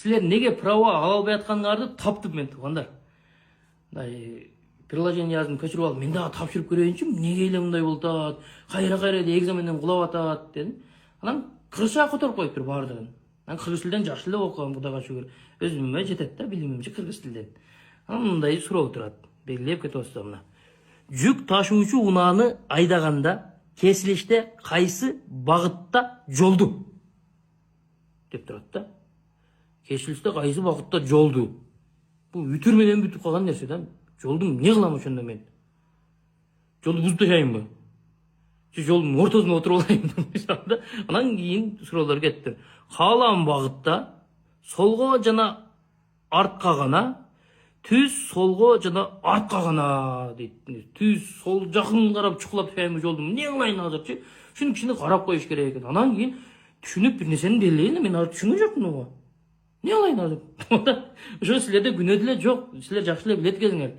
Силер неге права ала албай атканыңарды таптым мен туугандар. Приложение жаздым, көчүрүп алып, мен дагы тапшырып көрөйүнчү, эмнеге эле мындай болуп атат, кайра эле экзаменден кулап атат дедим. Анан кыргызча которуп коюптур баардыгын. Анан кыргыз тилден жакшы эле окугам, Кудайга шүгүр. Өзүмө жетет да билимимчи кыргыз тилден. Анан мындай суроо турат. Белгилеп кетип атсам мына. Жүк ташуучу унааны айдаганда кесилиште кайсы багытта жолду? Деп турат да. Кесилиште кайсы багытта жолду? Бул үтүр менен бүтүп калган нерсе да. Жолду эмне кылам ошондо мен? Жолду бузуп ташайынбы? Же жолдун ортосуна отуруп алайынбы? Анан кийин суроолор кетти. Каалаган багытта солго жана артка гана, түз солго жана артка гана дейт. Түз сол жакын карап чукулап ташайынбы жолду? Эмне кылайын азырчы? Ушуну кичине карап коюш керек экен. Анан кийин түшүнүп бир нерсени белгилейин, мен азыр түшүнгөн жокмун ого. Не кылайын азыр? Ошо силерде күнөө деле жок. Силер жакшы эле билет экенсиңер.